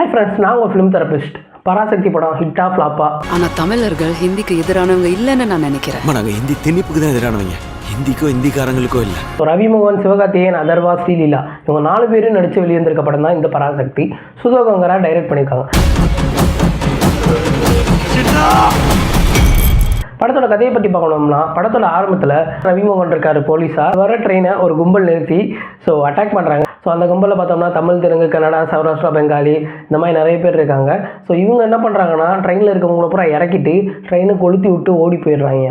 Hi friends, நான் உங்கள் film therapist. Parasakthi படம் ஹிட்டா ஃப்ளாப்பா? ஆனால் தமிழர்கள் ஹிந்திக்கு எதிரானவங்க இல்லைன்னு நான் நினைக்கிறேன். நாங்கள் ஹிந்தி திணிப்புக்கு தான் எதிரானவங்க, ஹிந்திக்கோ ஹிந்திக்காரங்களுக்கோ இல்லை. ரவி மோகன், சிவகார்த்திகேயன், அதர்வா, ஸ்ரீலீலா இவங்க 4 பேரும் நடித்து வெளிவந்திருக்க படம் தான் இந்த பராசக்தி. சுதோகங்கரா டைரக்ட் பண்ணியிருக்காங்க. படத்தோட கதையை பற்றி பார்க்கணும்னா, படத்தோட ஆரம்பத்தில் ரவிமோகன் இருக்கார் போலீஸாக. வர ட்ரெயினை ஒரு கும்பல் நிறுத்தி அட்டாக் பண்ணுறாங்க. அந்த கும்பலில் பார்த்தோம்னா தமிழ், தெலுங்கு, கன்னடா, சௌராஷ்டிரா, பெங்காலி இந்த மாதிரி நிறைய பேர் இருக்காங்க. இவங்க என்ன பண்ணுறாங்கன்னா, ட்ரெயினில் இருக்கவங்கள பூரா இறக்கிட்டு ட்ரெயினை கொளுத்தி விட்டு ஓடி போயிடுறாங்க.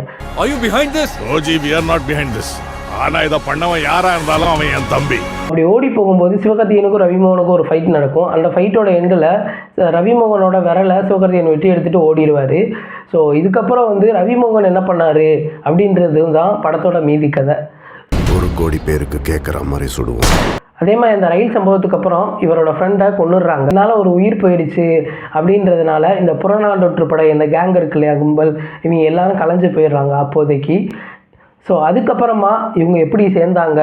ஆனால் இதை பண்ணவன் யாராக இருந்தாலும் அவன் என் தம்பி. அப்படி ஓடி போகும்போது சிவகார்த்திகேயனுக்கும் ரவிமோகனுக்கும் ஒரு ஃபைட் நடக்கும். அந்த ஃபைட்டோட எண்டில் ரவிமோகனோட விரலை சிவகார்த்திகேயன் வெட்டி எடுத்துகிட்டு ஓடிடுவார். இதுக்கப்புறம் ரவிமோகன் என்ன பண்ணார் அப்படின்றது தான் படத்தோட மீதி கதை. 1 கோடி பேருக்கு கேட்குற மாதிரி சுடுவோம். அதே மாதிரி அந்த ரயில் சம்பவத்துக்கு அப்புறம் இவரோட ஃப்ரெண்டை கொன்னுடுறாங்க. அதனால ஒரு உயிர் போயிடுச்சு அப்படின்றதுனால இந்த புறநானூற்று படை, இந்த கேங் இருக்கு இல்லையா, கும்பல், இவங்க எல்லாரும் கலைஞ்சு போயிடுறாங்க அப்போதைக்கு. அதுக்கப்புறமா இவங்க எப்படி சேர்ந்தாங்க,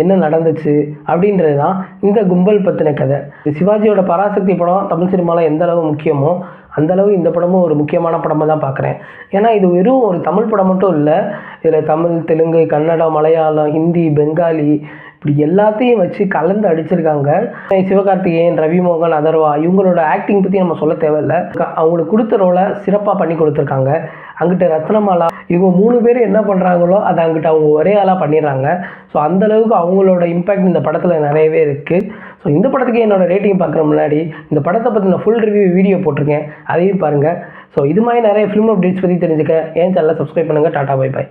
என்ன நடந்துச்சு அப்படின்றது தான் இந்த கும்பல் பற்றின கதை. சிவாஜியோட பராசக்தி படம் தமிழ் சினிமாவில் எந்த அளவு முக்கியமோ அந்தளவு இந்த படமும் ஒரு முக்கியமான படமாக தான் பார்க்குறேன். ஏன்னா இது வெறும் ஒரு தமிழ் படம் மட்டும் இல்லை. இதில் தமிழ், தெலுங்கு, கன்னடா, மலையாளம், ஹிந்தி, பெங்காலி இப்படி எல்லாத்தையும் வச்சு கலந்து அடிச்சிருக்காங்க. சிவகார்த்திகேயன், ரவிமோகன், அதர்வா இவங்களோட ஆக்டிங் பற்றி நம்ம சொல்ல தேவையில்லை. அவங்களுக்கு கொடுத்த ரோலை சிறப்பாக பண்ணி கொடுத்துருக்காங்க. அங்கிட்ட ரத்னமாலா இவங்க 3 பேர் என்ன பண்ணுறாங்களோ அதை அங்கிட்ட அவங்க ஒரே ஆளாக பண்ணிடுறாங்க. அந்தளவுக்கு அவங்களோட இம்பேக்ட் இந்த படத்தில் நிறையவே இருக்குது. இந்த படத்துக்கு என்னோட ரேட்டிங் பார்க்குற முன்னாடி இந்த படத்தை பற்றி நான் ஃபுல் ரிவ்யூ வீடியோ போட்டிருக்கேன், அதையும் பாருங்கள். இது மாதிரி நிறைய ஃபிலிம் அப்டேட்ஸ் பற்றி தெரிஞ்சுக்க என் சேனலை சப்ஸ்கிரைப் பண்ணுங்கள். Tata, bye bye.